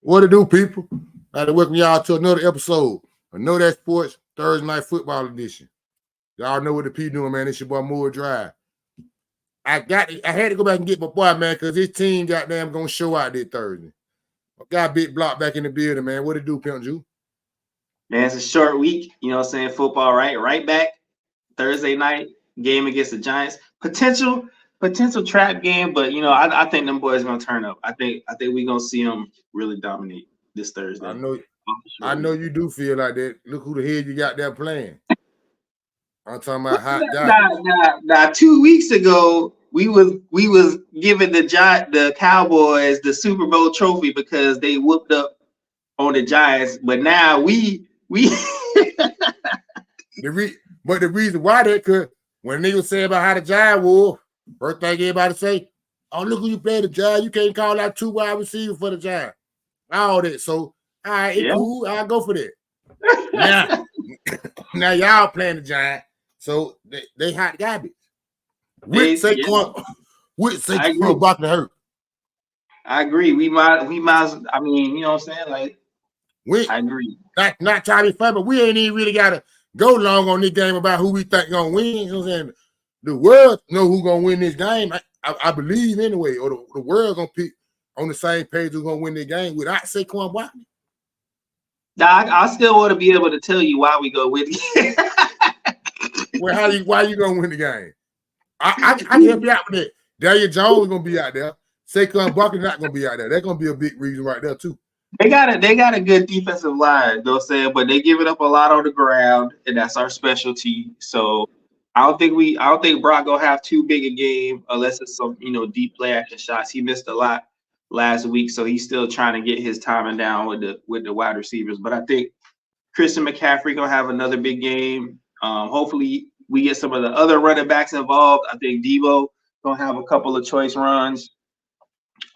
What to do, people? I'd like to welcome y'all to another episode of Knowdatsports Thursday Night Football Edition. Y'all know what the P doing, man. It's your boy Moore Drive. I had to go back and get my boy, man, because his team goddamn gonna show out this Thursday. I got Big Block back in the building, man. What to do, Pimp Ju? Man, it's a short week, you know what I'm saying? Football, right back. Thursday night game against the Giants. Potential trap game, but you know, I think them boys gonna turn up. I think we gonna see them really dominate this Thursday. I know you do feel like that. Look who the hell you got there playing. I'm talking about hot guys. Now 2 weeks ago, we was giving the Cowboys the Super Bowl trophy because they whooped up on the Giants, but now we But the reason why that, cause when niggas say about how the Giants were, first thing everybody say, oh, look who you play the Giants. You can't call out 2 wide receivers for the Giants. All that. So, all right, it's cool. I'll go for that. Now y'all playing the Giants, so they hot garbage. With Saquon about to hurt. I agree. We might. I mean, you know what I'm saying? Like, I agree. Not trying to be fun, but we ain't even really gotta go long on this game about who we think gonna win. You know what I'm saying? The world know who gonna win this game. I believe anyway, or the world gonna pick on the same page who's gonna win this game without Saquon Barkley. Now, I still want to be able to tell you why we go with it. Well, why you gonna win the game? I can help you out with that. Daniel Jones is gonna be out there. Saquon Barkley not gonna be out there. That's gonna be a big reason right there too. They got a good defensive line, you know what I'm saying, but they give it up a lot on the ground, and that's our specialty. So I don't think Brock gonna have too big a game unless it's some deep play action shots. He missed a lot last week, so he's still trying to get his timing down with the wide receivers. But I think Christian McCaffrey gonna have another big game. Hopefully we get some of the other running backs involved. I think Debo gonna have a couple of choice runs.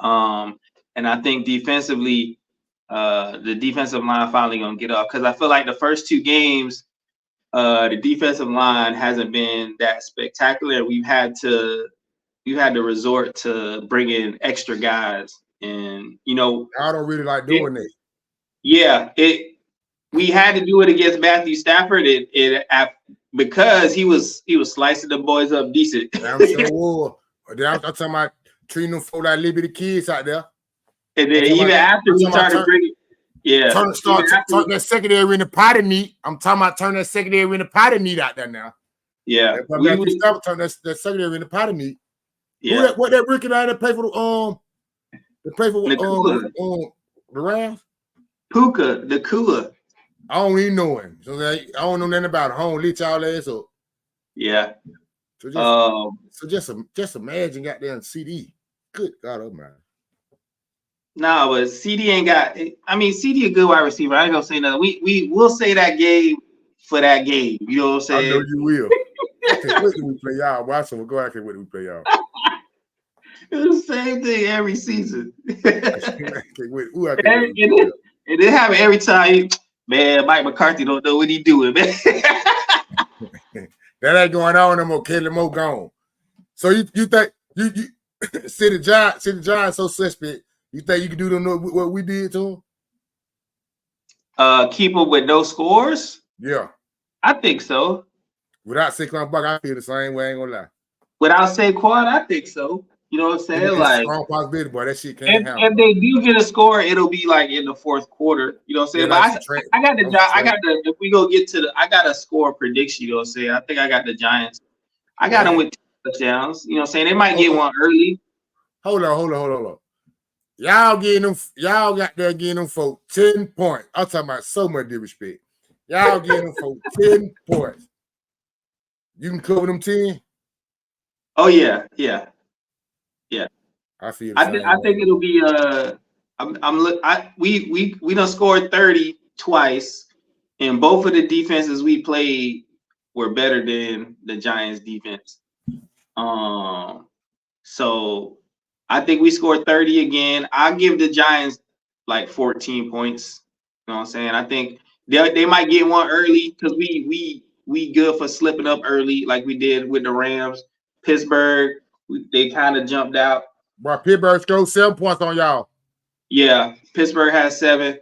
And I think defensively, the defensive line finally gonna get up because I feel like the first 2 games, the defensive line hasn't been that spectacular. We've had to resort to bring in extra guys, and I don't really like doing that. Yeah, we had to do it against Matthew Stafford. Because he was slicing the boys up decent. I'm sure. I'm talking about treating them for like little bitty kids out there. And then even after we started bringing, turn that secondary into potty meat. I'm talking about turn that secondary into potty meat out there now. Yeah, turn that secondary into potty meat. Yeah, what that rookie out there play for the Rams? Puka, the Kula. I don't even know him. So I don't know nothing about him. I don't lit y'all ass up. Yeah. So just imagine goddamn CD. Good God Almighty. No, but CD ain't got. I mean, CD a good wide receiver. I ain't gonna say nothing. We will say that game for that game. You know what I'm saying? I know you will. I can't wait till we play y'all. Watch them. Go ahead. I can't wait till we play y'all. It's the same thing every season. It didn't happen every time. Man, Mike McCarthy don't know what he doing, man. That ain't going on no more. Kelly Moore gone. So you think you see the Giants so suspect? You think you can do them what we did to them? Keep them with no scores? Yeah, I think so. Without Saquon Barkley, I feel the same way. I ain't gonna lie. Without Saquon, I think so. You know what I'm saying? It's like strong possibility, boy. That shit can't happen. If they do get a score, it'll be like in the 4th quarter. You know what I'm saying? Yeah, but I got the if we go get to I got a score prediction, you know what I'm saying? I think I got the Giants. I got them with 2 touchdowns. You know what I'm saying? They might get one early. Hold on. Y'all got there getting them for 10 points. I'm talking about so much disrespect. Y'all getting them for 10 points. You can cover them 10? Oh yeah. I feel. I think it'll be we done scored 30 twice, and both of the defenses we played were better than the Giants defense. So I think we scored 30 again. I'll give the Giants like 14 points. You know what I'm saying? I think they might get one early because we good for slipping up early like we did with the Rams. Pittsburgh, they kind of jumped out. Bro, Pittsburgh scored 7 points on y'all. Yeah, Pittsburgh has 7.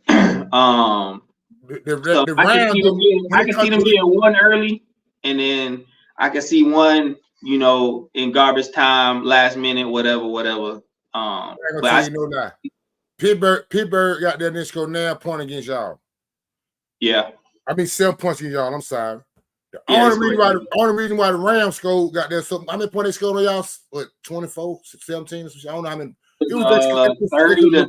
So The I can Rams see them getting, when it comes to it, one early, and then I can see one, in garbage time, last minute, whatever. I ain't gonna But tell you no lie. Pittsburgh got their next score 9 point against y'all. Yeah. I mean 7 points against y'all. I'm sorry. The Yeah, only reason why the Rams scored got there. So how many points they scored on y'all? What 24, 17? I don't know how many. It was 30 to.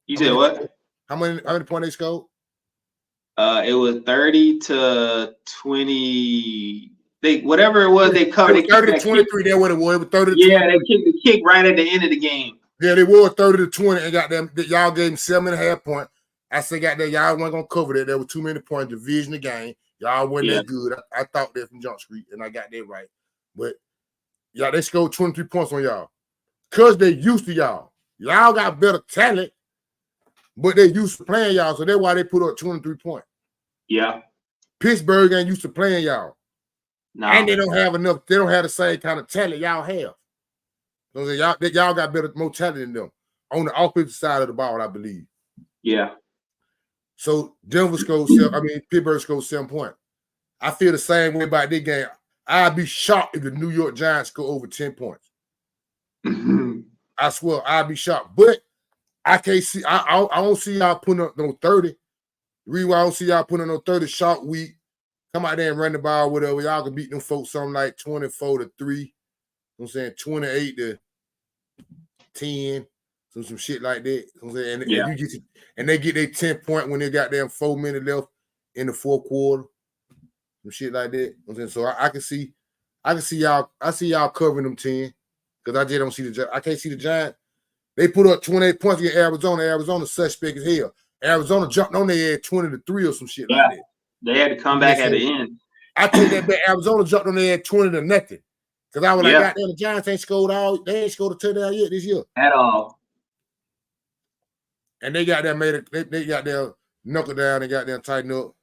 You how said many, what? How many points they scored? It was 30 to 20. Whatever it was, they covered. It was 30 to 23. That's what it was. It was 30 to 23. Yeah, they kicked the kick right at the end of the game. Yeah, they were 30 to 20 and got them. Y'all gave them 7.5 points. I said, got that. Y'all weren't gonna cover that. There were too many points. Division the game. Y'all wasn't that good. I thought that from Jump Street, and I got that right. But y'all, they scored 23 points on y'all because they used to y'all. Y'all got better talent, but they used to playing y'all, so that's why they put up 23 points. Yeah. Pittsburgh ain't used to playing y'all. No. And they don't have enough. They don't have the same kind of talent y'all have. So y'all got more talent than them on the offensive side of the ball, I believe. Yeah. So Denver scored Pittsburgh scored 7 points. I feel the same way about this game. I'd be shocked if the New York Giants score over 10 points. I swear, I'd be shocked. But I can't see. I don't see y'all putting up no 30. The reason why I don't see y'all putting up no 30 short week. Come out there and run the ball, whatever. Y'all can beat them folks something like 24 to 3. You know what I'm saying? 28 to 10. Some shit like that. You know what I'm saying? And they get their 10 point when they got them 4 minutes left in the fourth quarter. Some shit like that. You know what I'm saying? So I can see y'all. I see y'all covering them 10. Because I just don't see I can't see the Giants. They put up 28 points against Arizona. Arizona's suspect as hell. Arizona jumped on their head 20 to 3 or some shit like that. They had to come back at the end. I take that back. Arizona jumped on their head 20 to nothing. Because I was like, goddamn, the Giants ain't scored they ain't scored a touchdown yet this year. At all. And they got them they got their knuckle down and got them tighten up.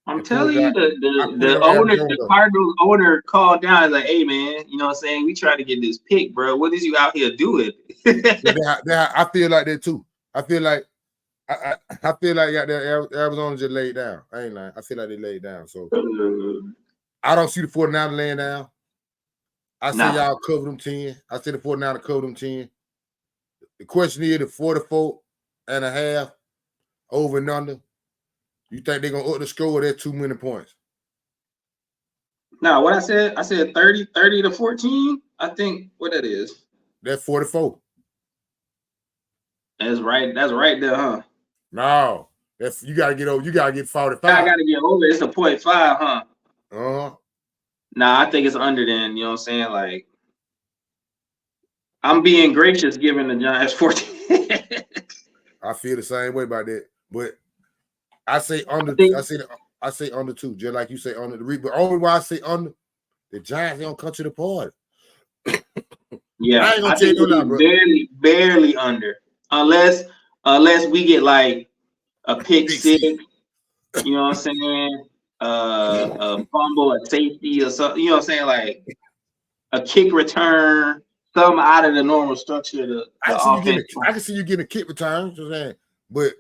I'm telling you, the Cardinals owner called down and like, hey man, you know what I'm saying? We try to get this pick, bro. What is you out here doing? I feel like that too. I feel like Arizona just laid down. I ain't lying. I feel like they laid down. So I don't see the 49ers laying down. I say y'all cover them 10. I say the 49ers cover them 10. The question is the 44.5 over and under. You think they're gonna up the score or they're too many points? No, what I said 30 to 14. I think what that is. That's 44. That's right there, huh? No, that's you gotta get over. You gotta get 45. I gotta get over. It's a 0.5, huh? Nah, I think it's under then. You know what I'm saying? Like, I'm being gracious giving the Giants 14. I feel the same way about that, but I say under. I say under 2, just like you say under the read. But only why I say under, the Giants don't come to the party. Yeah, I ain't gonna tell you no lie, bro. Barely under, unless we get like a pick 6. You know what I'm saying? A fumble, a safety, or something. You know what I'm saying? Like a kick return, something out of the normal structure of the offense. I can see you getting a kick return. You know what I'm saying? But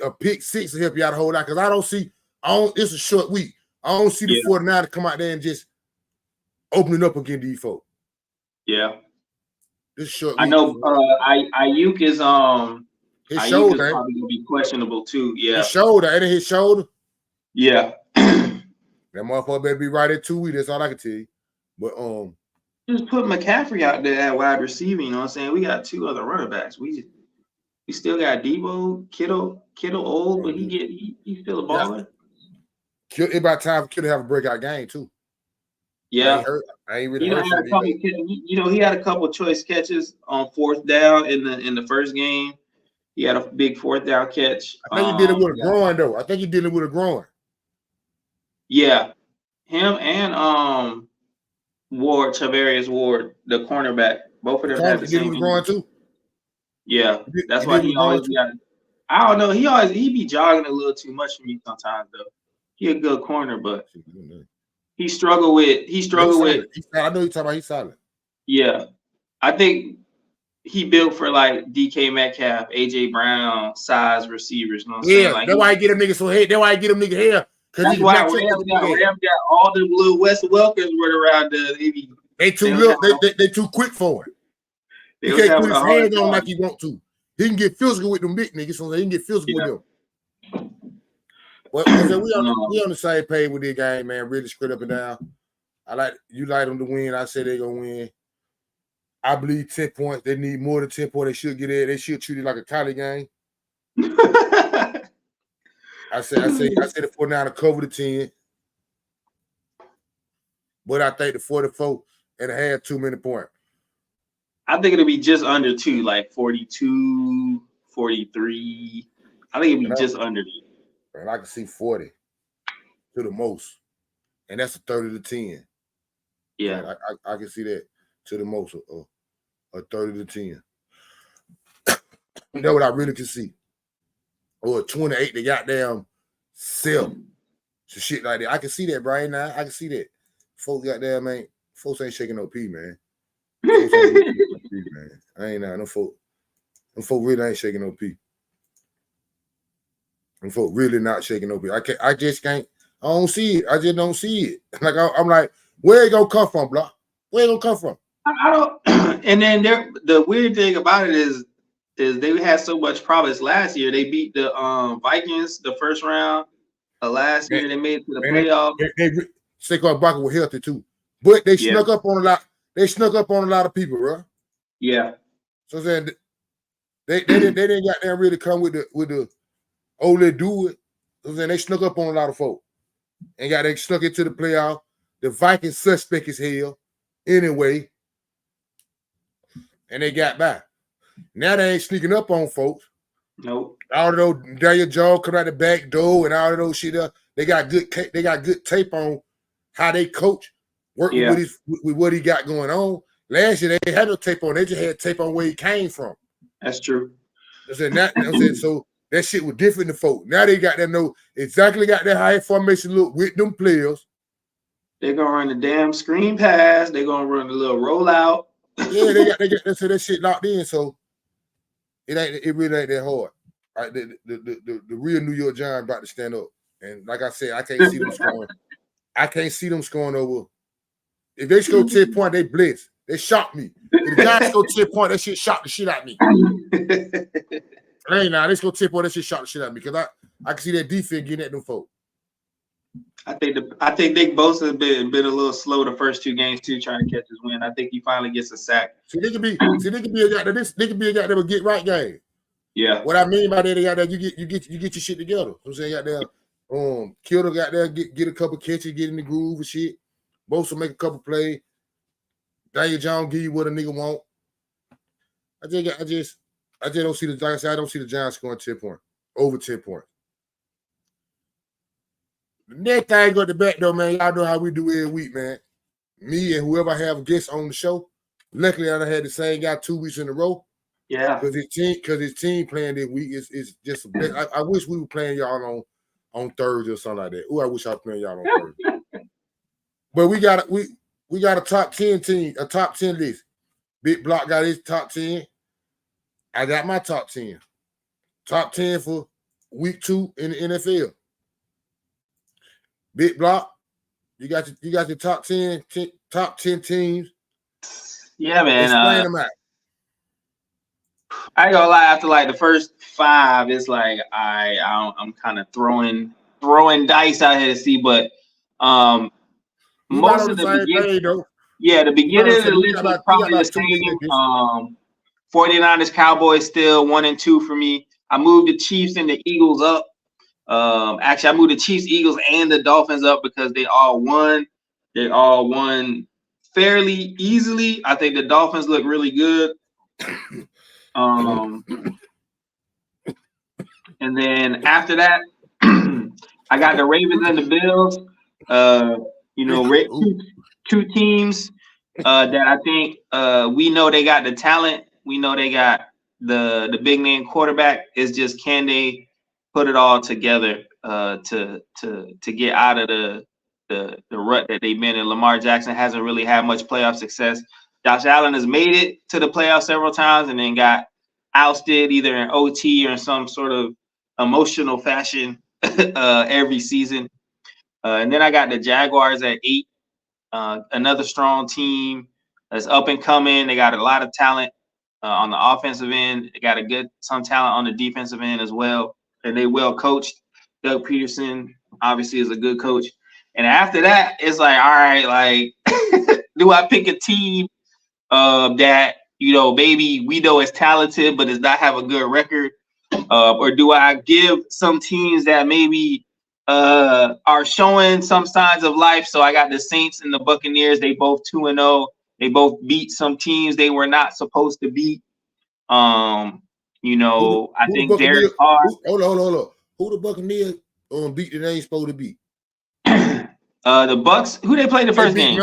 a pick 6 will help you out a whole lot because I don't see. It's a short week. I don't see the 49ers come out there and just open it up against these folks. Yeah, this short week. I know. Ayuk is his shoulder is probably gonna be questionable too. Yeah, his shoulder, ain't it his shoulder? Yeah, that motherfucker better be right at 2 weeks. That's all I can tell you. But just put McCaffrey out there at wide receiver. You know what I'm saying? We got 2 other running backs. We still got Debo, Kittle old, but he's still a baller. It's about time for Kittle to have a breakout game too. Yeah, I ain't really hurt him. He had a couple choice catches on 4th down in the first game. He had a big 4th down catch. I think he did it with a groin though. I think he did it with a groin. Yeah, him and Charvarius Ward, the cornerback, both of them had the same groin too. Yeah, that's why he always got. I don't know. He be jogging a little too much for me sometimes though. He a good corner, but he struggled with. I know you're talking about. He's solid. Yeah, I think he built for like DK Metcalf, AJ Brown size receivers. You know what I'm saying? Yeah, Like that's why I get them niggas so head. That's why I get them nigga hair. Cause he that's can why match up with the big head. Rams got all them little Wes Welkers running around there. They too little. They too quick for it. He can't put his hands on him like he want to. He can get physical with them big niggas, so he can get physical with them. Well, we on the same page with this game, man. Really straight up and down. I like them to win. I say they're gonna win. I believe 10 points. They need more than 10 points. They should get it. They should treat it like a college game. I say the 49 to cover the 10. But I think the 44 and a half too many points. I think it'll be just under 2, like 42, 43. I think it'll be just under. And I can see 40 to the most. And that's a 30 to 10. Yeah. I can see that to the most, a 30 to 10. You know what I really can see? Or 28 to goddamn 7. So shit like that. I can see that, Brian. Now I can see that. Folks ain't shaking no pee, man. Folks ain't shaking no pee, man. I ain't now. Them folk really ain't shaking no pee. Them folk really not shaking no pee. I just can't. I don't see it. I just don't see it. Like I'm like, where it gonna come from, bro? Where it gonna come from? I don't. And then the weird thing about it is they had so much problems last year. They beat the Vikings the first round. Last year they made it to the playoff. Saquon Barkley was healthy too, but they snuck up on a lot. They snuck up on a lot of people, bro. Yeah. So then they didn't got there really come with the they do it. So then they snuck up on a lot of folk and they snuck into the playoff. The Vikings suspect as hell anyway, and they got by. Now they ain't sneaking up on folks. Nope. All of those Daniel Jones come out the back door and all of those shit. They got good tape on how they coach, working with what he got going on. Last year they had no tape on. They just had tape on where he came from. That's true. So that shit was different to folk. Now they got that know exactly got that high formation look with them players. They're gonna run the damn screen pass. They're gonna run the little rollout. Yeah, they got that shit locked in. So it really ain't that hard. Right, the real New York Giants about to stand up. And like I said, I can't see them scoring. I can't see them scoring over. If they score 10 points, they blitz. They shock me. If the Giants score 10 points, that shit shocked the shit out of me. Hey, now they score 10 points, that shit shocked the shit out of me because I can see that defense getting at them folks. I think Nick Bosa has been a little slow the first 2 games too, trying to catch his win. I think he finally gets a sack. They could be a guy that will get right game. Yeah. What I mean by that, they got there, you get your shit together. I'm saying got there, Kittle got there, get a couple catches, get in the groove and shit. Bosa make a couple plays. Daniel Jones give you what a nigga want. I just don't see I don't see the Giants scoring 10 points, over 10 points. The next thing got the back though, man. Y'all know how we do every week, man. Me and whoever I have guests on the show. Luckily, I done had the same guy 2 weeks in a row. Yeah. Because his team playing this week is just. I wish we were playing y'all on Thursday or something like that. Ooh, I wish I was playing y'all on Thursday. But we got a top 10 team, a top 10 list. Big Block got his top 10. I got my top 10. Top 10 for week 2 in the NFL. Big Block, you got your top 10 teams. Yeah, man. Explain them out. I ain't gonna lie. After like the first 5, it's like I'm kind of throwing dice out here to see, but most of the beginning, the beginning of the list was probably the same. 49ers, Cowboys still 1 and 2 for me. I moved the Chiefs and the Eagles up. Actually, I moved the Chiefs, Eagles, and the Dolphins up because they all won. They all won fairly easily. I think the Dolphins look really good. And then after that, I got the Ravens and the Bills. 2 teams that I think we know they got the talent. We know they got the big name quarterback. It's just can they put it all together to get out of the rut that they've been in. Lamar Jackson hasn't really had much playoff success. Josh Allen has made it to the playoffs several times and then got ousted either in OT or in some sort of emotional fashion every season. And then I got the Jaguars at 8. Another strong team that's up and coming. They got a lot of talent on the offensive end. They got some talent on the defensive end as well. And they well coached. Doug Peterson obviously is a good coach. And after that, it's like, all right, like, do I pick a team that, maybe we know is talented, but does not have a good record? Or do I give some teams that maybe are showing some signs of life? So I got the Saints and the Buccaneers. They both 2-0. They both beat some teams they were not supposed to beat. I think Derek Carr. Hold on. Who the Buccaneers beat that they ain't supposed to beat? The Bucks. Who they played the first game?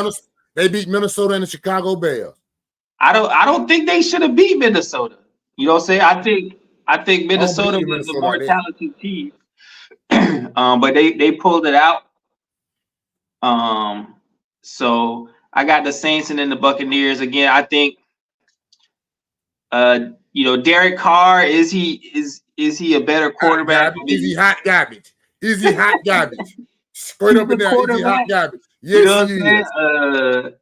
They beat Minnesota and the Chicago Bears. I don't think they should have beat Minnesota. You know what I'm saying? I think Minnesota was the more talented team. But they pulled it out. So I got the Saints and then the Buccaneers. Again, I think Derek Carr, is he a better quarterback? Is he hot garbage? Is he hot garbage? Straight up and down, is he hot garbage? Yes, he is.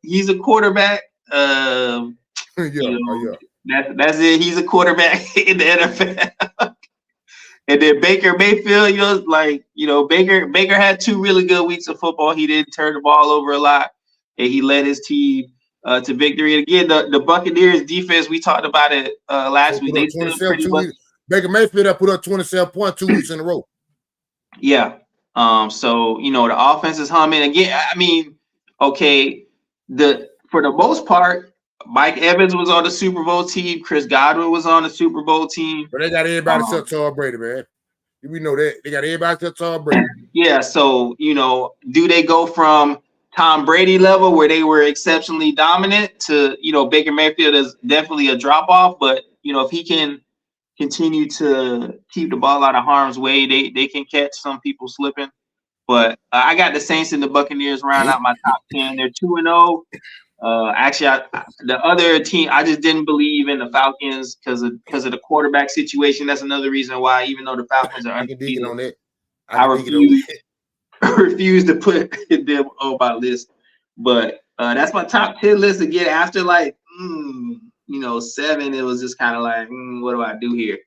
He's a quarterback. Yeah. That's it. He's a quarterback in the NFL. And then Baker Mayfield, Baker had 2 really good weeks of football. He didn't turn the ball over a lot, and he led his team to victory. And again, the Buccaneers defense, we talked about it last week. They still pretty much. Baker Mayfield put up 27 points 2 weeks in a row. Yeah. So the offense is humming again. I mean, okay, for the most part, Mike Evans was on the Super Bowl team. Chris Godwin was on the Super Bowl team. But they got everybody except Tom Brady, man. We know that. They got everybody except Tom Brady. Yeah, so, do they go from Tom Brady level where they were exceptionally dominant to, Baker Mayfield is definitely a drop-off. But, if he can continue to keep the ball out of harm's way, they can catch some people slipping. But I got the Saints and the Buccaneers round out my top 10. They're 2-0. Actually, the other team, I just didn't believe in the Falcons because of the quarterback situation. That's another reason why, even though the Falcons are undefeated, I refuse to put them on my list. But that's my top 10 list again. After 7, it was just kind of like, what do I do here?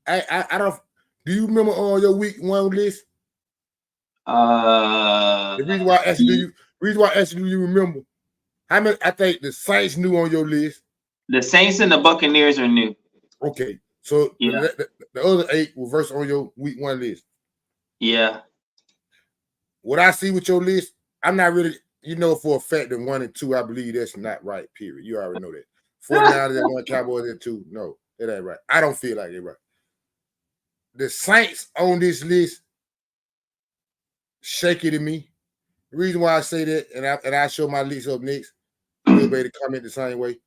I don't. Do you remember on your week 1 list? The reason why I asked you, do you remember? How many? I think the Saints new on your list. The Saints and the Buccaneers are new. Okay, so yeah. the other 8 were versus on your week 1 list. Yeah. What I see with your list, I'm not really, for a fact that 1 and 2, I believe that's not right. Period. You already know that. 49ers at 1, Cowboys at 2. No, that ain't right. I don't feel like it's right. The Saints on this list, shaky to me. The reason why I say that, and I show my list up next, everybody to comment the same way.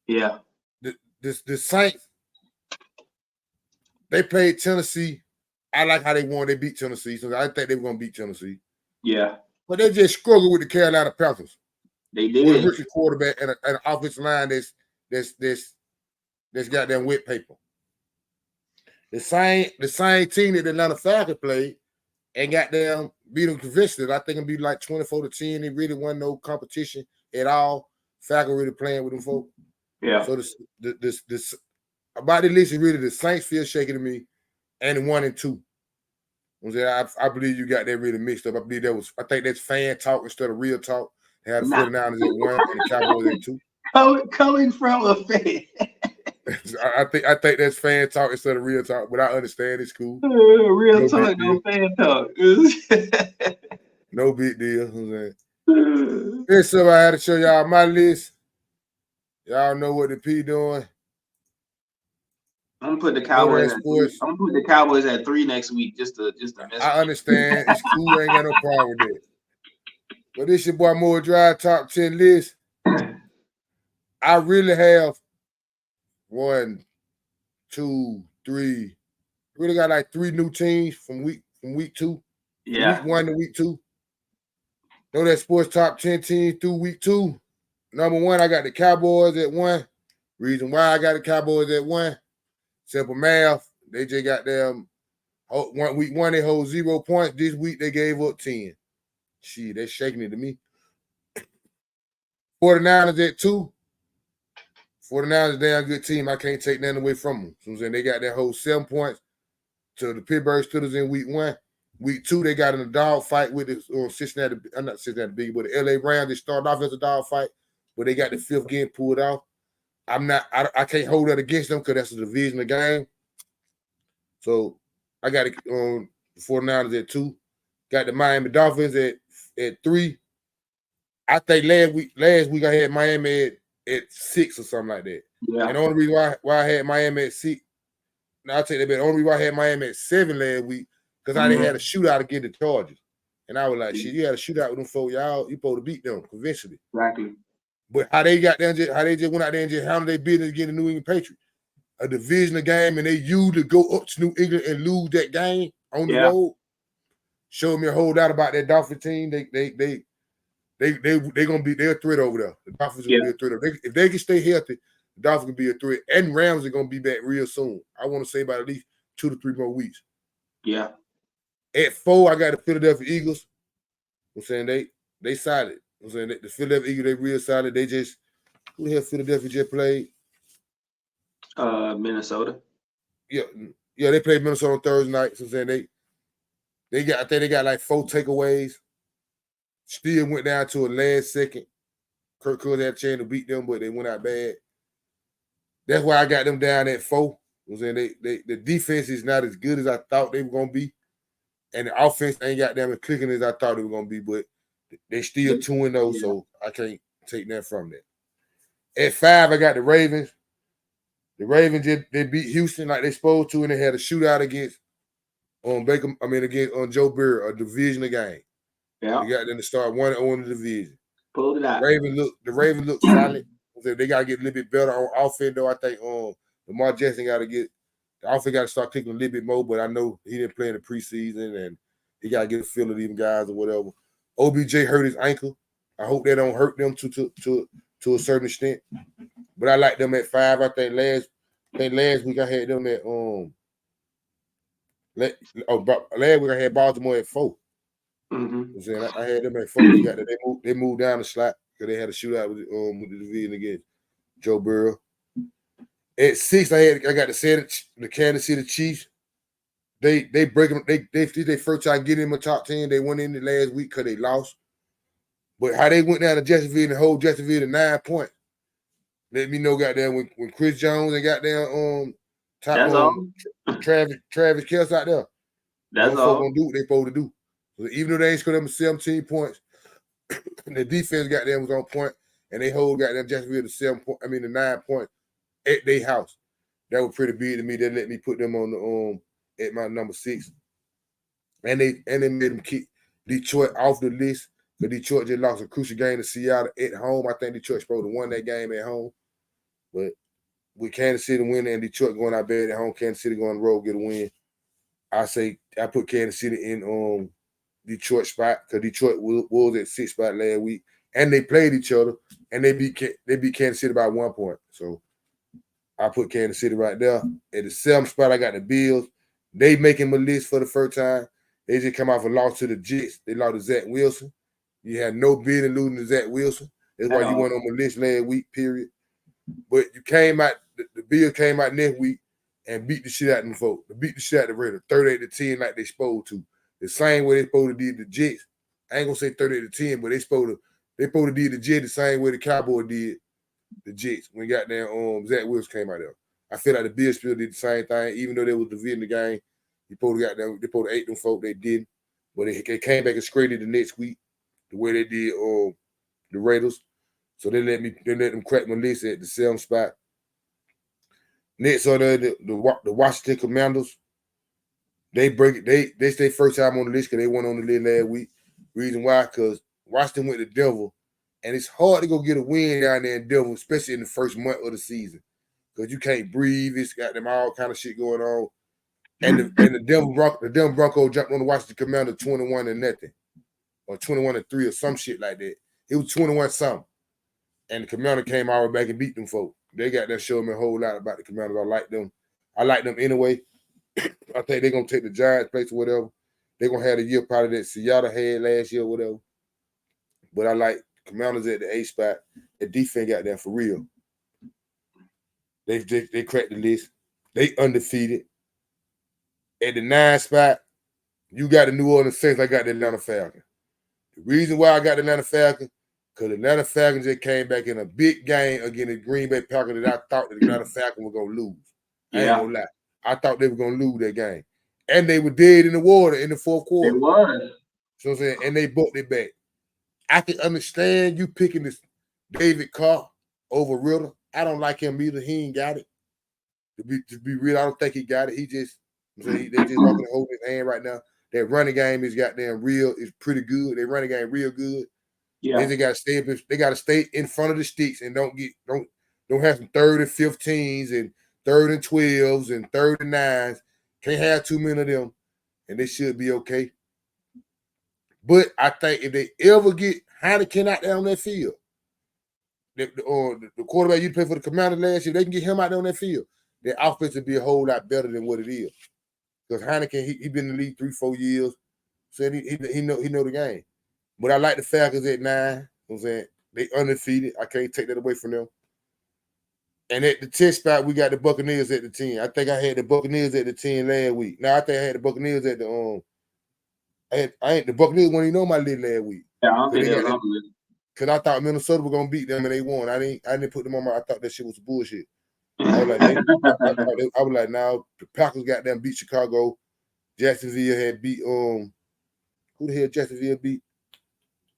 Yeah. The Saints, they played Tennessee. I like how they won. They beat Tennessee, so I think they were going to beat Tennessee. Yeah. But they just struggled with the Carolina Panthers. They did. With a rookie quarterback and an offensive line that's got them wet paper. The same team that the Atlanta Falcons played and got them beat them convincingly. I think it'd be like 24-10. It really wasn't no competition at all. Falcons really playing with them folks. Yeah. So this about the list is really the Saints feel shaky to me, and the 1 and 2. I believe you got that really mixed up. I think that's fan talk instead of real talk. They had the 49ers at 1 and the Cowboys at 2. Coming from a fan. I think that's fan talk instead of real talk, but I understand it's cool. Real talk, no fan talk. No big deal. Here's something I had to show y'all my list. Y'all know what the P doing. I'm gonna put the Cowboys at 3. I'm gonna put the Cowboys at 3 next week just to mess. I understand. It's cool. I ain't got no problem with that. But this your boy More Drive Top 10 list. I really have 1, 2, 3. Really got like 3 new teams from week 2. Yeah. Week 1 to week 2. Know that sports top 10 teams through week 2. Number 1, I got the Cowboys at 1. Reason why I got the Cowboys at 1. Simple math. They just got them. Week 1, they hold 0 points. This week, they gave up 10. Shit, they're shaking it to me. 49ers at 2. 49ers, damn good team. I can't take nothing away from them. So I'm saying they got that whole 7 points to the Pittsburgh Steelers in week 1. Week 2, they got in a dog fight with the Cincinnati. I'm not Cincinnati big, but the LA Rams. They started off as a dog fight, but they got the 5th game pulled off. I can't hold that against them because that's a divisional game. So I got it on the 49ers at 2. Got the Miami Dolphins at 3. I think last week I had Miami at 6 or something like that. Yeah. And the only reason why I had Miami at 6, now I'll take that back. The only reason why I had Miami at 7 last week, because I didn't have a shootout against the Chargers. And I was like, shit, you had a shootout with them folks, y'all, you supposed to beat them conventionally. Exactly. But how they got there, how they just went out there and just handled their business against the New England Patriots. A divisional game, and they usually go up to New England and lose that game on the road. Showed me a whole lot about that Dolphin team. They're gonna be a threat over there. The Dolphins will be a threat. If they can stay healthy, the Dolphins can be a threat. And Rams are gonna be back real soon. I want to say about at least 2 to 3 more weeks. Yeah. At 4, I got the Philadelphia Eagles. I'm saying they solid. I'm saying the Philadelphia Eagles, they real solid. They just who the hell Philadelphia just played? Minnesota. Yeah, they played Minnesota on Thursday night. So I'm saying I think they got like 4 takeaways. Still went down to a last second. Kirk Cousins had a chance to beat them, but they went out bad. That's why I got them down at 4. I'm saying the defense is not as good as I thought they were gonna be, and the offense ain't got them as clicking as I thought it was gonna be. But they still 2-0, so I can't take that from that. At 5, I got the Ravens. The Ravens they beat Houston like they supposed to, and they had a shootout against Joe Burrow, a divisional game. Yeah. They got them to start 1-0 in the division. Pulled it out. The Ravens look solid. They gotta get a little bit better on offense, though. I think Lamar Jackson gotta get the offense gotta start kicking a little bit more, but I know he didn't play in the preseason and he gotta get a feel of these guys or whatever. OBJ hurt his ankle. I hope they don't hurt them to a certain extent. But I like them at 5. I think last week I had them at last week I had Baltimore at 4. Mm-hmm. I had them at 4. They moved down the slot because they had a shootout with the division against Joe Burrow. At 6, I got the Kansas City Chiefs. They break them. They their first time getting them a top 10. They went in the last week because they lost. But how they went down to Jacksonville and hold Jacksonville to 9 points. Let me know, goddamn, when Chris Jones and goddamn Travis Kelce out there. That's all. Gonna do what they supposed to do. So even though they ain't scored them 17 points, the defense goddamn was on point, and they hold goddamn Jacksonville to 9 points at their house. That was pretty big to me. They let me put them on the at my number 6, and they made them kick Detroit off the list. But Detroit just lost a crucial game to Seattle at home. I think Detroit supposed to won that game at home, but with Kansas City winning and Detroit going out bad at home, Kansas City going on the road get a win. I put Kansas City in Detroit spot because Detroit was at 6th spot last week, and they played each other and they beat Kansas City by 1 point. So I put Kansas City right there. At the 7th spot, I got the Bills. They making my list for the first time. They just come off a loss to the Jets. They lost to Zach Wilson. You had no business losing to Zach Wilson. That's why you went on my list last week, period. But you came out, the Bills came out next week and beat the shit out of them folks. They beat the shit out of the Raiders, 38-10 like they supposed to. The same way they supposed to did the Jets. I ain't gonna say 38-10, but they supposed to did the Jets the same way the Cowboys did the Jets when goddamn Zach Wilson came out there. I feel like the Bills still did the same thing, even though they was dividing the game. They supposed to ate them folk, they didn't. But they came back and scraped it the next week, the way they did the Raiders. So they let them crack my list at the 7th spot. Next on the Washington Commanders. They stay first time on the list because they went on the list last week. Reason why? Because Washington went to Denver, and it's hard to go get a win down there in Denver, especially in the first month of the season, because you can't breathe. It's got them all kind of shit going on. And the Denver Broncos jumped on the Washington Commanders 21-0. or 21-3 or some shit like that. It was 21 something. And the Commander came all the way back and beat them folks. They got that showed me a whole lot about the Commanders. I like them. I like them anyway. I think they're gonna take the Giants place or whatever. They're gonna have the year probably that Seattle had last year or whatever. But I like Commanders at the 8 spot. The defense got there for real. They cracked the list. They undefeated. At the 9 spot, you got the New Orleans Saints. I got the Atlanta Falcons. The reason why I got the Atlanta Falcons, because the Atlanta Falcons just came back in a big game against the Green Bay Packers that I thought the Atlanta Falcons were going to lose. I ain't going to lie. I thought they were going to lose that game. And they were dead in the water in the fourth quarter. They were. So I'm saying, and they booked it back. I can understand you picking this David Carr over Ritter. I don't like him either. He ain't got it. To be real, I don't think he got it. He just, they just not going to hold his hand right now. That running game is goddamn real. It's pretty good. Their running game real good. Yeah. They got to stay in front of the sticks and don't have some 3rd and 15s and 3rd and 12s and 3rd and 9s. Can't have too many of them, and they should be okay. But I think if they ever get Heineken out there on that field, the quarterback you play for the Commanders last year, they can get him out there on that field. Their offense will be a whole lot better than what it is. Because Heineken, he been in the league 3-4 years, so he know the game. But I like the Falcons at 9. You know what I'm saying? They undefeated. I can't take that away from them. And at the 10 spot, we got the Buccaneers at the 10. I think I had the Buccaneers at the 10 last week. Now I think I had the Buccaneers at the I ain't the Buccaneers when on my list last week. Yeah, I don't think they was on the list. Because I thought Minnesota was gonna beat them and they won. I didn't put them on I thought that shit was bullshit. I was like, now the Packers got them beat Chicago. Jacksonville had beat who the hell Jacksonville beat?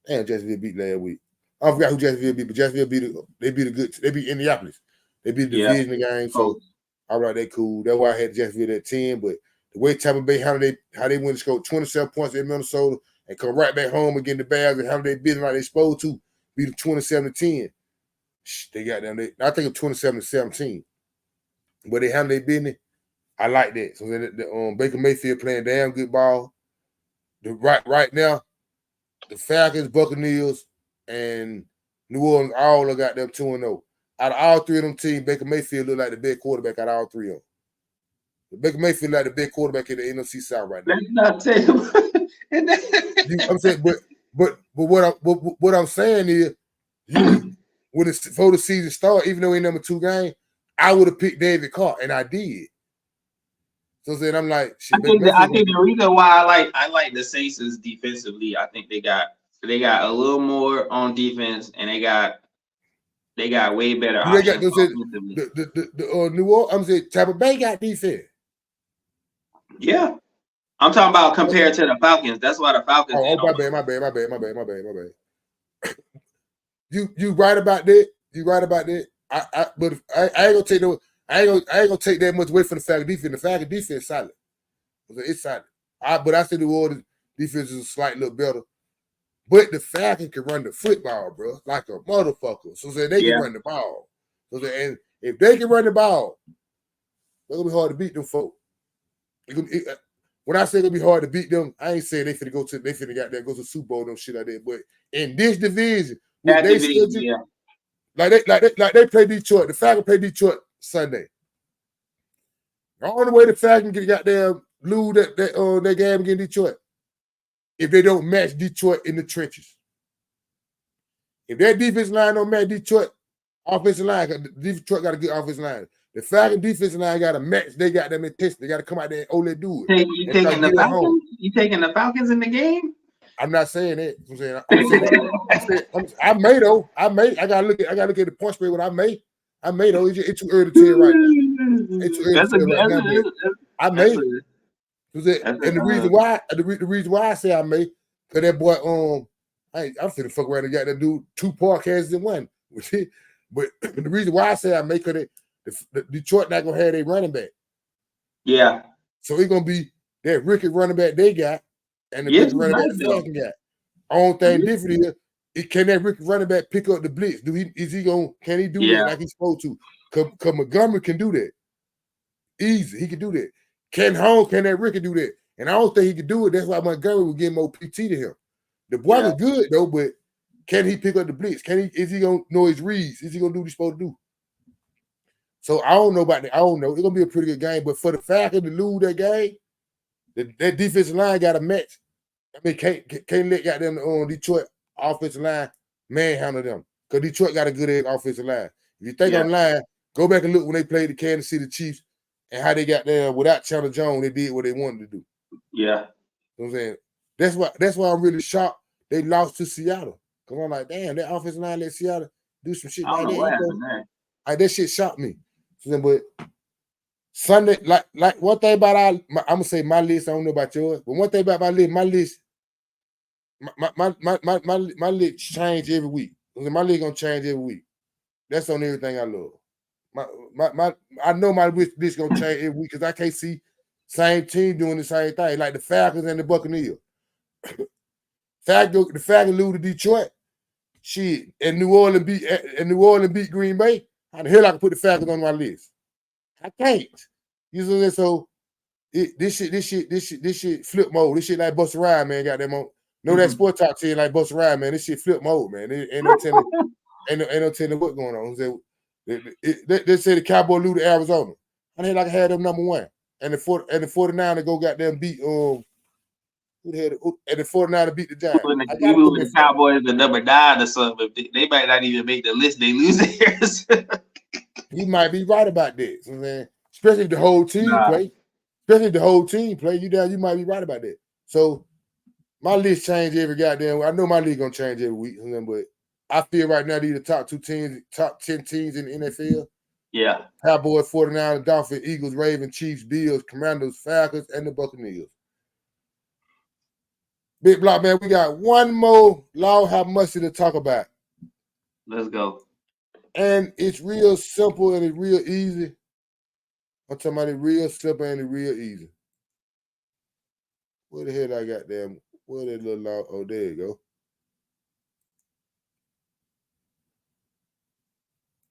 Damn, Jacksonville beat last week. I forgot who Jacksonville beat, but Jacksonville they beat Indianapolis. They beat the division game. So I was like, they cool. That's why I had Jacksonville at 10. But the way Tampa Bay how they went and scored 27 points in Minnesota and come right back home against the Bears and how they business like they supposed to, beat them 27-10. They got them. I think it's 27-17. But they handle their business. I like that. So the Baker Mayfield playing damn good ball. Right now, the Falcons, Buccaneers, and New Orleans all got them 2-0. Out of all 3 of them teams, Baker Mayfield look like the best quarterback out of all 3 of them. Baker Mayfield like the best quarterback in the NFC South right now. Let's not say I'm saying, but what I'm saying is, before the season started, even though he number 2 game, I would have picked David Carr, and I did. So then I'm like, shit, I think the reason why I like the Saints is defensively. I think they got a little more on defense, and they got way better options offensively. The New Orleans, I'm saying Tampa Bay got defense. Yeah, I'm talking about compared to the Falcons. That's why the Falcons. My bad. You right about that. You right about that. But I ain't gonna take no. I ain't gonna take that much away from the Falcons defense. The Falcons defense is solid. It's solid. But I say the Orleans defense is a slight little better. But the Falcons can run the football, bro, like a motherfucker. So they can run the ball. And if they can run the ball, it's gonna be hard to beat them folks. When I say it's gonna be hard to beat them, I ain't saying they finna go to the Super Bowl, them shit like that. But in this division, like they play Detroit. The Falcons play Detroit Sunday. The only way the Falcons can goddamn lose that game against Detroit, if they don't match Detroit in the trenches. If that defense line don't match Detroit offensive line, Detroit got a good offensive line. The Falcons defensive line got to match. They got them in test. They got to come out there and let do it. You taking the Falcons? You taking the Falcons in the game? I'm not saying that. I'm saying I may though. I gotta look at the point spread. What I may though. It's too early to tell right now. It's too early to tell right now. I may. And the reason why I say I may, because that boy I'm finna fuck around and got that dude 2 podcasts in one. But the reason why I say I may, because the Detroit not gonna have their running back. Yeah. So it's gonna be that rookie running back they got and the rookie running back the Falcons got. Only thing different is can that rookie running back pick up the blitz? Can he do that like he's supposed to? Because Montgomery can do that. Easy. He can do that. Can that rookie do that? And I don't think he can do it. That's why Montgomery will give more PT to him. The boy is good though, but can he pick up the blitz? Is he gonna know his reads? Is he gonna do what he's supposed to do? So I don't know about that. I don't know. It's gonna be a pretty good game, but for the Falcons to lose that game, that defensive line got a match. I mean, can't let got them on Detroit offensive line manhandle them because Detroit got a good offensive line. If you think online, go back and look when they played the Kansas City Chiefs and how they got there without Chandler Jones. They did what they wanted to do. Yeah, you know what I'm saying that's why I'm really shocked they lost to Seattle because I'm like, damn, that offensive line let Seattle do some shit like that. Like that shit shocked me. So, but Sunday, like one thing about I'm gonna say my list. I don't know about yours, but one thing about my list. My list change every week. My list gonna change every week. That's on everything I love. I know my list gonna change every week because I can't see same team doing the same thing like the Falcons and the Buccaneers. The Falcons lose to Detroit. Shit, and New Orleans beat Green Bay. How the hell I can put the Falcons on my list? I can't. You know what I'm saying? So this shit flip mode. This shit like Busta Rhymes, man. Got them on. Know that sports talk to you like Busta Rhymes, man. This shit flip mode, man. Ain't no telling what's going on. They say the Cowboys lose to Arizona. How the hell I can have them number one? And the 49ers go goddamn beat who the hell and the 49ers beat the Giants. We move the Cowboys to number 9 or something. They might not even make the list. They lose theirs. You might be right about that. You know what I'm saying? Especially if the whole team play. Especially if the whole team play. You might be right about that. So my list change every goddamn. I know my league gonna change every week, but I feel right now these are the top 2 teams, top 10 teams in the NFL. Yeah. Cowboys, 49ers, Dolphins, Eagles, Ravens, Chiefs, Bills, Commanders, Falcons, and the Buccaneers. Big Block, man, we got one more Lord have mercy to talk about. Let's go. And it's real simple and it's real easy. I'm talking about it real simple and it's real easy. Where the hell I got them? Where that little law? Oh, there you go.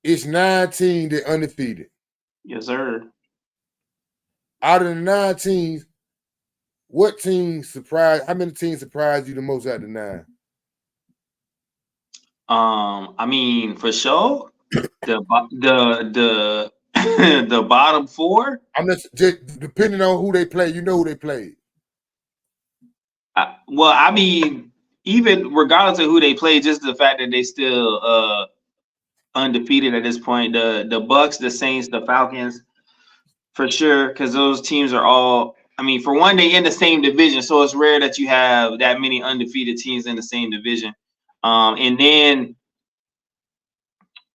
It's 19 that undefeated. Yes, sir. Out of the 9 teams, what team surprised? How many teams surprised you the most out of the 9? I mean, for sure, the the bottom 4. I'm just depending on who they play. You know who they played. Well, I mean, even regardless of who they play, just the fact that they still undefeated at this point. The Bucks, the Saints, the Falcons, for sure, because those teams are all. I mean, for one, they in the same division, so it's rare that you have that many undefeated teams in the same division. And then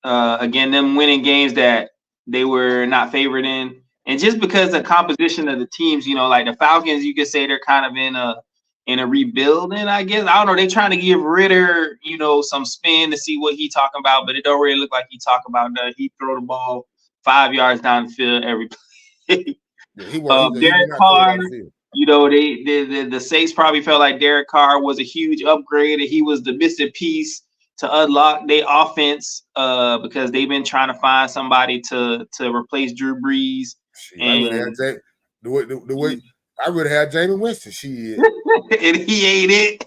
again, them winning games that they were not favored in, and just because the composition of the teams, like the Falcons, you could say they're kind of in a rebuilding, I guess. I don't know. They're trying to give Ritter, some spin to see what he talking about, but it don't really look like he talking about that. He throw the ball 5 yards down the field every play. Derek Carr, the Saints probably felt like Derek Carr was a huge upgrade and he was the missing piece to unlock their offense because they've been trying to find somebody to replace Drew Brees. The way I would have had Jameis Winston. Shit. And he ain't it.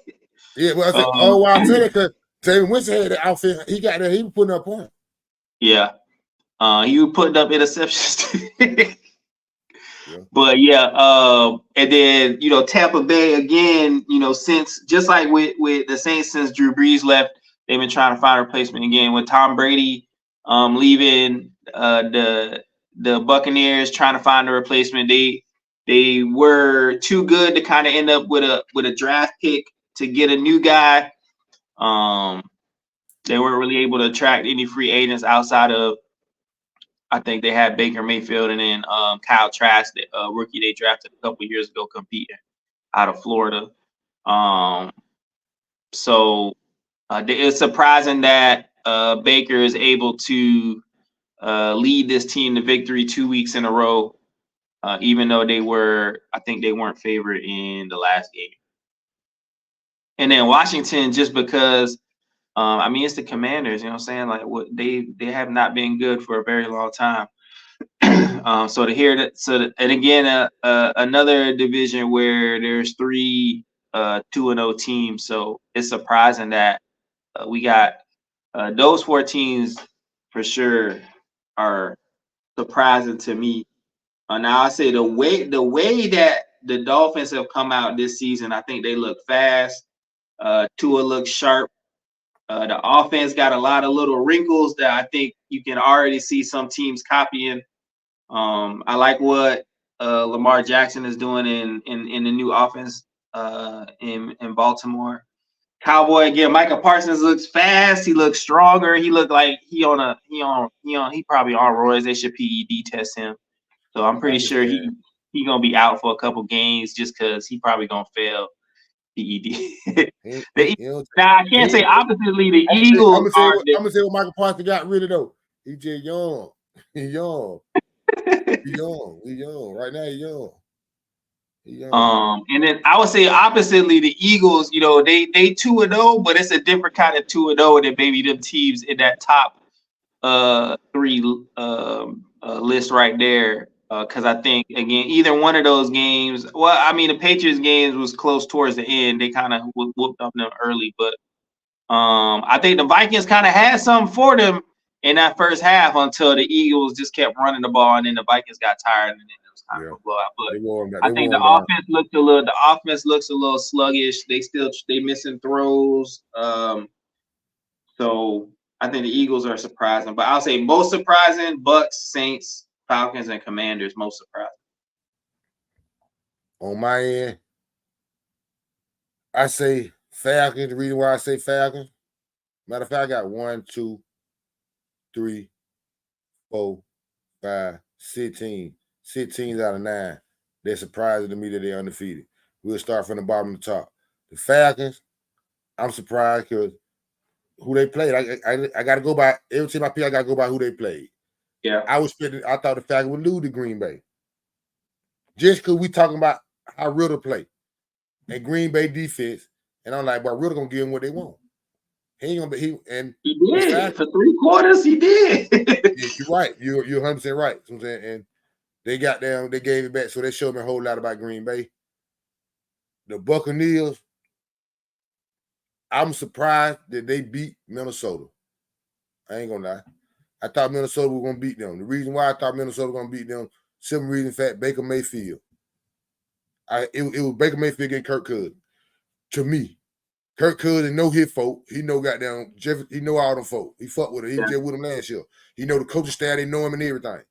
Yeah, well, I tell you, because Jameis Winston had the outfit. He got there. He was putting up points. Yeah. He was putting up interceptions. Yeah. But yeah, and then Tampa Bay again, since just like with the Saints, since Drew Brees left, they've been trying to find a replacement again. With Tom Brady leaving, the Buccaneers trying to find a replacement. They were too good to kind of end up with a draft pick to get a new guy. They weren't really able to attract any free agents outside of, I think they had Baker Mayfield and then Kyle Trask, the rookie they drafted a couple years ago, competing out of Florida. So it's surprising that Baker is able to lead this team to victory 2 weeks in a row, even though I think they weren't favored in the last game. And then Washington, just because, I mean, it's the Commanders, you know what I'm saying? Like, what they have not been good for a very long time. So to hear that, and again, another division where there's 3 2-0 teams. So it's surprising that we got those 4 teams for sure are surprising to me. Now I say the way that the Dolphins have come out this season, I think they look fast. Tua looks sharp. The offense got a lot of little wrinkles that I think you can already see some teams copying. I like what Lamar Jackson is doing in the new offense in Baltimore. Cowboy again. Michael Parsons looks fast. He looks stronger. He looked like he probably on roids. They should PED test him. So I'm pretty sure he gonna be out for a couple games just because he probably gonna fail PED. Now I can't say oppositely. The Eagles I'm gonna say what Michael Parsons got rid of though. He just young. He young. He young. Right now, he young. And then I would say oppositely, the Eagles, you know, they 2-0, but it's a different kind of 2-0 than maybe them teams in that top 3 list right there. Because I think again, either one of those games. Well, I mean, the Patriots games was close towards the end. They kind of whooped up them early, but I think the Vikings kind of had something for them in that first half until the Eagles just kept running the ball, and then the Vikings got tired, and then it was time for a blowout. But I think the offense looks a little sluggish. They missing throws. So I think the Eagles are surprising, but I'll say most surprising: Bucks, Saints, Falcons, and Commanders. Most surprising. On my end, I say Falcons. The reason why I say Falcons, matter of fact, I got 1, 2, 3, 4, 5, 6 teams. 6 teams out of 9. They're surprising to me that they're undefeated. We'll start from the bottom to the top. The Falcons, I'm surprised because who they played. I got to go by every team I pick. I got to go by who they played. Yeah, I thought the Falcons would lose to Green Bay, just because we talking about how Riddle play and Green Bay defense, and I'm like, but Riddle gonna give them what they want. He ain't gonna be he did Falcons, for 3 quarters. He did. Yeah, you're right. You're 100% right. You know what I'm saying, and they got down. They gave it back, so they showed me a whole lot about Green Bay. The Buccaneers. I'm surprised that they beat Minnesota. I ain't gonna lie. I thought Minnesota was gonna beat them. The reason why I thought Minnesota was gonna beat them, simple reason, fact, Baker Mayfield. It was Baker Mayfield against Kirk Cousins. To me, Kirk Cousins know his folk. He know goddamn Jeff. He know all them folk. He fucked with him. He was just with him last year. He know the coaching staff. They know him and everything.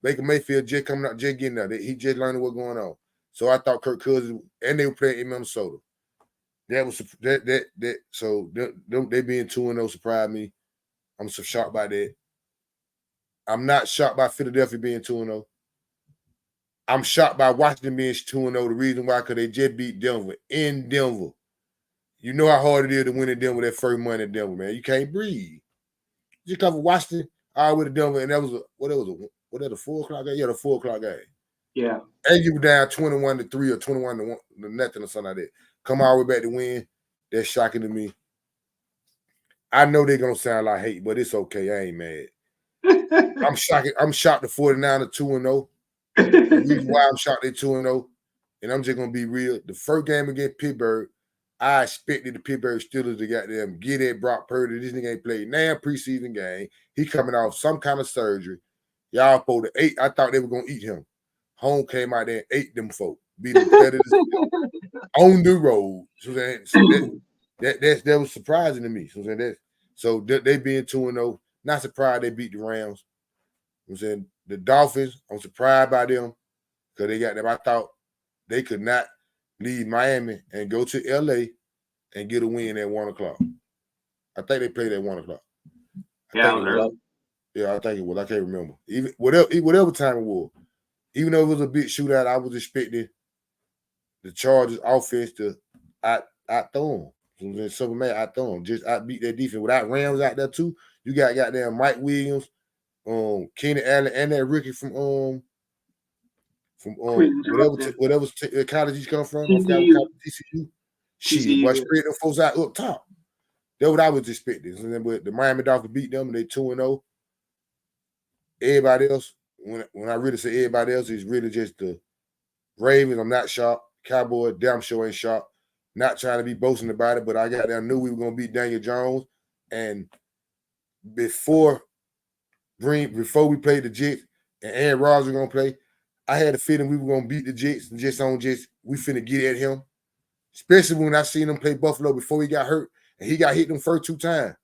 Baker Mayfield just coming out, just getting there. He just learning what's going on. So I thought Kirk Cousins, and they were playing in Minnesota. That was that. So they being 2-0 surprised me. I'm so shocked by that. I'm not shocked by Philadelphia being 2-0. I'm shocked by Washington being 2-0. The reason why, because they just beat Denver in Denver. You know how hard it is to win in Denver that first month in Denver, man. You can't breathe. Just cover Washington all with Denver, and that was a 4 o'clock game? Yeah, the 4 o'clock game. Yeah. And you were down 21-3 or 21-1, nothing or something like that. Come all the way back to win. That's shocking to me. I know they're gonna sound like hate, but it's okay. I ain't mad. I'm shocked the 49ers 2-0. The reason why I'm shocked they're 2-0, and I'm just gonna be real. The first game against Pittsburgh, I expected the Pittsburgh Steelers to goddamn get at Brock Purdy. This nigga ain't played now preseason game. He coming off some kind of surgery. Y'all for the 8. I thought they were gonna eat him. Home came out there and ate them folk. Beat them on the road. So that was surprising to me. So they being 2-0. Not surprised they beat the Rams. I'm saying the Dolphins, I'm surprised by them because they got them. I thought they could not leave Miami and go to LA and get a win at 1 o'clock. I think they played at 1 o'clock. Yeah, I think it was. I can't remember. Even whatever time it was. Even though it was a big shootout, I was expecting the Chargers offense to out-throw them. Superman out-throw them. Just out-beat their defense. Without Rams out there too, you got goddamn Mike Williams, Keenan Allen, and that rookie from whatever college he's come from. TCU. Shit, but spread them folks out up top. That's what I was expecting. But the Miami Dolphins beat them, and they 2-0. Everybody else, when I really say everybody else, is really just the Ravens. I'm not shocked. Cowboys, damn sure ain't shocked. Not trying to be boasting about it, but I knew we were gonna beat Daniel Jones. And before we played the Jets and Aaron Rodgers was gonna play, I had a feeling we were gonna beat the Jets and Jets on Jets. We finna get at him. Especially when I seen him play Buffalo before he got hurt and he got hit them first 2 times.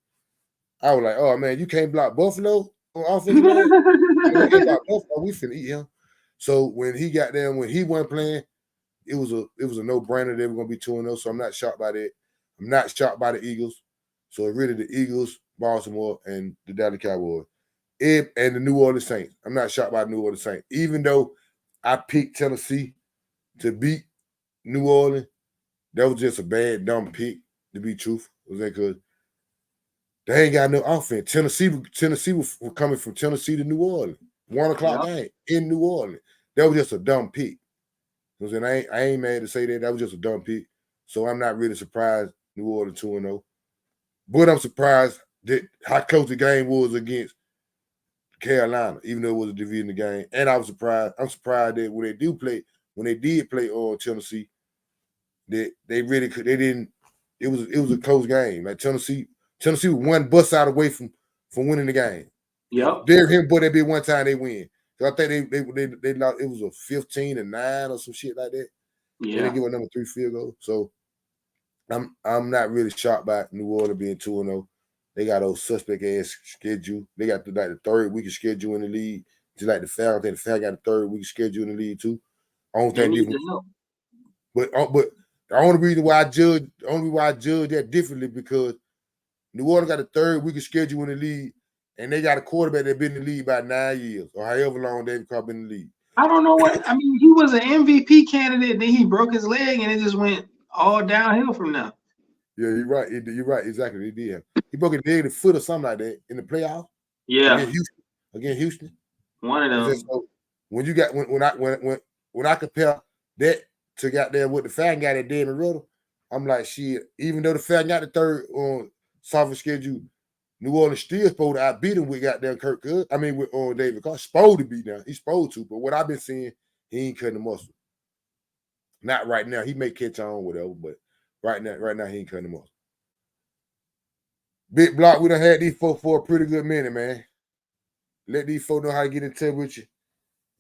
I was like, oh man, you can't block Buffalo on offensive line. You can't block Buffalo. We finna eat him. So when he got there, when he wasn't playing, it was a no-brainer they were gonna be 2-0. So I'm not shocked by that. I'm not shocked by the Eagles. So really the Eagles, Baltimore, and the Dallas Cowboys. And the New Orleans Saints. I'm not shocked by the New Orleans Saints. Even though I picked Tennessee to beat New Orleans, that was just a bad, dumb pick, to be truthful. Was that because they ain't got no offense. Tennessee was coming from Tennessee to New Orleans. 1 o'clock game in New Orleans. That was just a dumb pick. You know what I'm saying? I ain't mad to say that. That was just a dumb pick. So I'm not really surprised New Orleans 2-0. But I'm surprised that how close the game was against Carolina, even though it was a division game. And I'm surprised that when they did play Tennessee, that they really could. They didn't. It was a close game. Like Tennessee was 1 bus out away from winning the game. Yep. They're him, but they be one time they win. So I think they lost. It was a 15-9 or some shit like that. Yeah. They didn't give a number 3 field goal. So I'm not really shocked by New Orleans being 2-0. They got those suspect ass schedule. They got the 3rd week of schedule in the league. Just like the Falcons. I think the Falcons got the 3rd week of schedule in the league too. Only thing different. But the only reason why I judge that differently because New Orleans got the 3rd week of schedule in the league, and they got a quarterback that's been in the league about 9 years or however long they've been in the league. I don't know what I mean. He was an MVP candidate, then he broke his leg, and it just went all downhill from there. Yeah, you're right. You're right. Exactly. He did. He broke his leg, the foot, or something like that in the playoff. Yeah, against Houston. One of them. So when you got when I compare that to goddamn what the Falcons got at David Riddle, I'm like, shit. Even though the Falcons got the 3rd soft schedule, New Orleans still supposed to outbeat him with goddamn Kirk Cousins. I mean with David Carr. Supposed to be now. He's supposed to, but what I've been seeing, he ain't cutting the muscle. Not right now. He may catch on, whatever, but right now he ain't cutting the muscle. Big Block, we done had these folks for a pretty good minute, man. Let these folks know how to get in touch with you.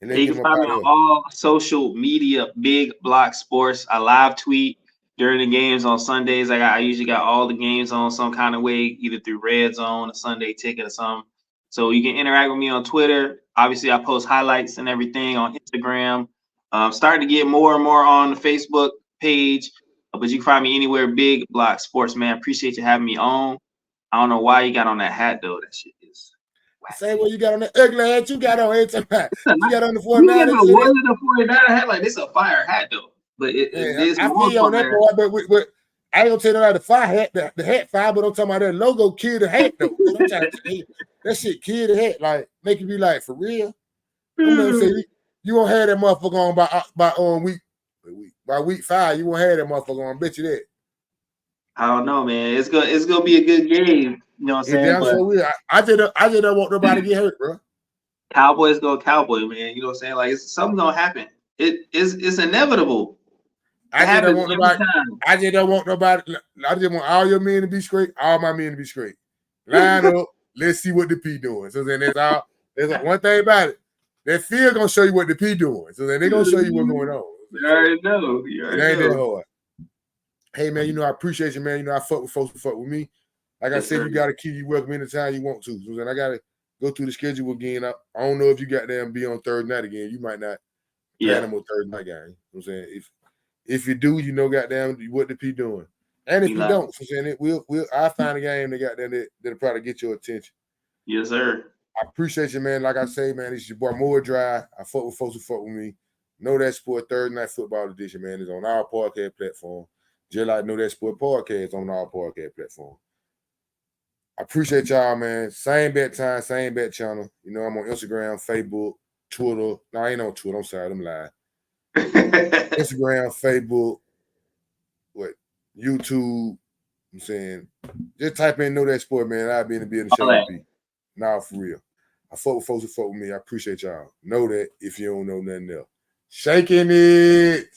And you can find me on all social media, Big Block Sports. I live tweet during the games on Sundays. I usually got all the games on some kind of way, either through Red Zone, a Sunday Ticket, or something. So you can interact with me on Twitter. Obviously, I post highlights and everything on Instagram. Starting to get more and more on the Facebook page, but you can find me anywhere, Big Block Sports, man. Appreciate you having me on. I don't know why you got on that hat, though. That shit is whack. Same way you got on that ugly hat you got on every time. You got on the 49. You got the 49 hat like this a fire hat, though. But it is I feel on that part, but I ain't gonna tell nobody the fire hat, the hat fire, but I'm talking about that logo kill the hat though. I'm trying to tell you, that shit kill the hat, like make you be like for real. I'm gonna say you gonna have that motherfucker on by week 5. You gonna have that motherfucker on. Bet you that. I don't know, man. It's gonna be a good game. You know what I'm saying? But so weird. I just don't want nobody to get hurt, bro. Cowboys go Cowboy, man. You know what I'm saying? Like something's gonna happen. It's inevitable. I just don't want nobody. I just want all your men to be straight, all my men to be straight. Line up. Let's see what the P doing. So then there's one thing about it. That field gonna show you what the P doing. So then they're gonna show you what's going on. You already know. It ain't that hard. Hey man, I appreciate you, man. I fuck with folks who fuck with me. Like I said, you got to keep you welcome anytime you want to. So then I got to go through the schedule again. I don't know if you got there and be on Thursday night again. You might not plan them on Thursday night game. You know what I'm saying? If you do, goddamn what the P doing. And if you don't, so saying I'll find a game that got there that'll probably get your attention. Yes, sir. I appreciate you, man. Like I say, man, it's your boy More Dry. I fuck with folks who fuck with me. Know That Sport Thursday Night Football Edition, man, is on our podcast platform. Just like Know That Sport Podcast on our podcast platform. I appreciate y'all, man. Same bet time, same bet channel. I'm on Instagram, Facebook, Twitter. No, I ain't on Twitter. I'm sorry, I'm lying. Instagram, Facebook, YouTube. I'm saying, just type in Know That Sport, man. I'll be in the building. Nah, for real. I fuck with folks who fuck with me. I appreciate y'all. Know that if you don't know nothing else. Shaking it.